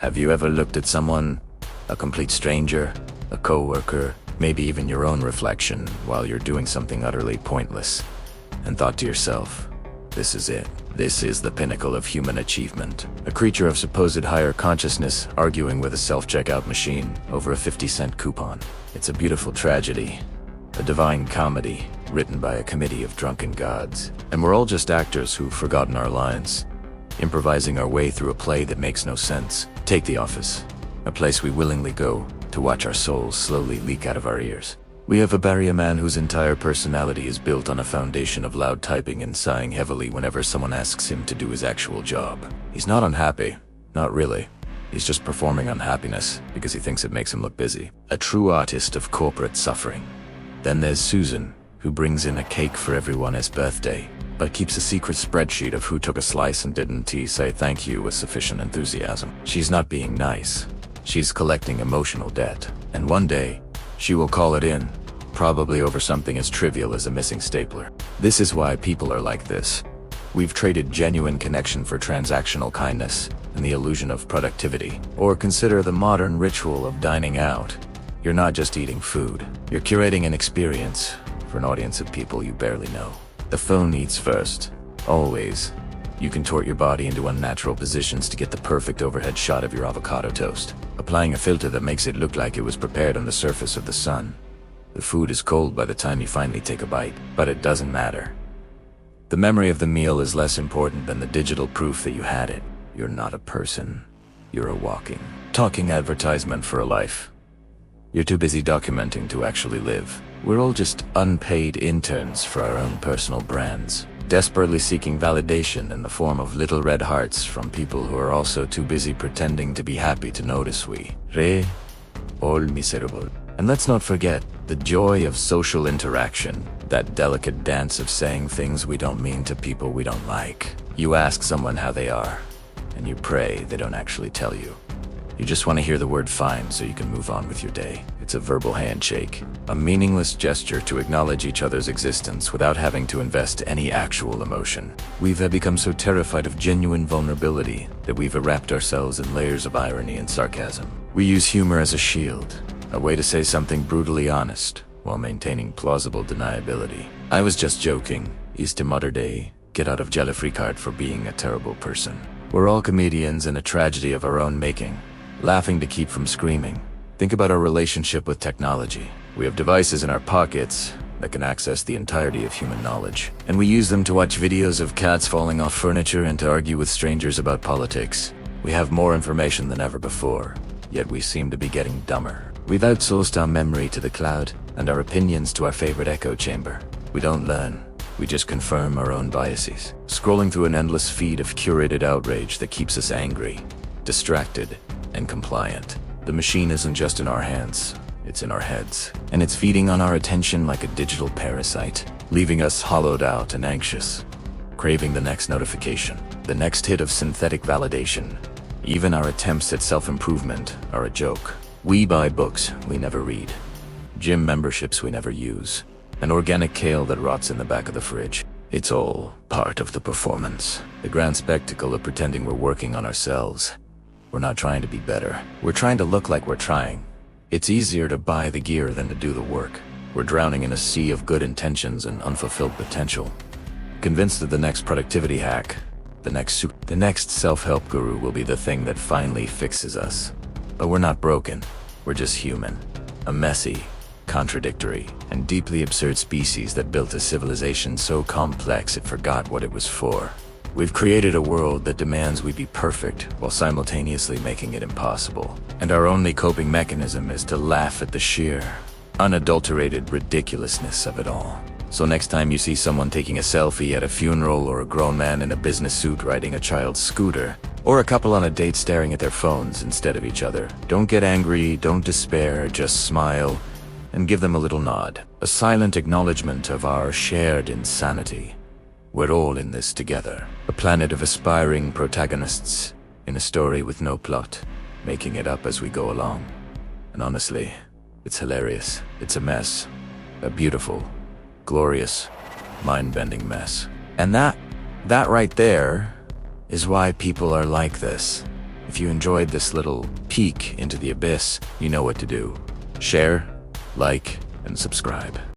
Have you ever looked at someone, a complete stranger, a coworker, maybe even your own reflection, while you're doing something utterly pointless, and thought to yourself, this is it. This is the pinnacle of human achievement. A creature of supposed higher consciousness arguing with a self-checkout machine over a 50-cent coupon. It's a beautiful tragedy, a divine comedy written by a committee of drunken gods. And we're all just actors who've forgotten our lines, improvising our way through a play that makes no sense. Take The Office, a place we willingly go to watch our souls slowly leak out of our ears. We have a Barry, a man whose entire personality is built on a foundation of loud typing and sighing heavily whenever someone asks him to do his actual job. He's not unhappy, not really. He's just performing unhappiness because he thinks it makes him look busy. A true artist of corporate suffering. Then there's Susan, who brings in a cake for everyone as birthday, but keeps a secret spreadsheet of who took a slice and didn't say thank you with sufficient enthusiasm. She's not being nice. She's collecting emotional debt, and one day, she will call it in, probably over something as trivial as a missing stapler. This is why people are like this. We've traded genuine connection for transactional kindness and the illusion of productivity. Or consider the modern ritual of dining out. You're not just eating food, you're curating an experience for an audience of people you barely know. The phone eats first, always. You contort your body into unnatural positions to get the perfect overhead shot of your avocado toast, applying a filter that makes it look like it was prepared on the surface of the sun. The food is cold by the time you finally take a bite, but it doesn't matter. The memory of the meal is less important than the digital proof that you had it. You're not a person. You're a walking, talking advertisement for a life. You're too busy documenting to actually live. We're all just unpaid interns for our own personal brands, desperately seeking validation in the form of little red hearts from people who are also too busy pretending to be happy to notice we re all miserable. And let's not forget the joy of social interaction, that delicate dance of saying things we don't mean to people we don't like. You ask someone how they are, and you pray they don't actually tell you. You just want to hear the word fine so you can move on with your day. It's a verbal handshake, a meaningless gesture to acknowledge each other's existence without having to invest any actual emotion. We've become so terrified of genuine vulnerability that we've wrapped ourselves in layers of irony and sarcasm. We use humor as a shield, a way to say something brutally honest while maintaining plausible deniability. I was just joking, is to modern day get out of jail free card for being a terrible person. We're all comedians in a tragedy of our own making, laughing to keep from screaming. Think about our relationship with technology. We have devices in our pockets that can access the entirety of human knowledge, and we use them to watch videos of cats falling off furniture and to argue with strangers about politics. We have more information than ever before, yet we seem to be getting dumber. We've outsourced our memory to the cloud and our opinions to our favorite echo chamber. We don't learn. We just confirm our own biases, scrolling through an endless feed of curated outrage that keeps us angry, distracted, and compliant. The machine isn't just in our hands, it's in our heads, and it's feeding on our attention like a digital parasite, leaving us hollowed out and anxious, craving the next notification, the next hit of synthetic validation. Even our attempts at self-improvement are a joke. We buy books we never read, gym memberships we never use, an organic kale that rots in the back of the fridge. It's all part of the performance, the grand spectacle of pretending we're working on ourselves. We're not trying to be better. We're trying to look like we're trying. It's easier to buy the gear than to do the work. We're drowning in a sea of good intentions and unfulfilled potential, convinced that the next productivity hack, the next self-help guru will be the thing that finally fixes us. But we're not broken. We're just human. A messy, contradictory, and deeply absurd species that built a civilization so complex it forgot what it was for. We've created a world that demands we be perfect while simultaneously making it impossible. And our only coping mechanism is to laugh at the sheer, unadulterated ridiculousness of it all. So next time you see someone taking a selfie at a funeral, or a grown man in a business suit riding a child's scooter, or a couple on a date staring at their phones instead of each other, don't get angry, don't despair, just smile and give them a little nod, a silent acknowledgement of our shared insanity. We're all in this together, a planet of aspiring protagonists in a story with no plot, making it up as we go along. And honestly, it's hilarious. It's a mess, a beautiful, glorious, mind-bending mess. And that right there is why people are like this. If you enjoyed this little peek into the abyss, you know what to do. Share, like, and subscribe.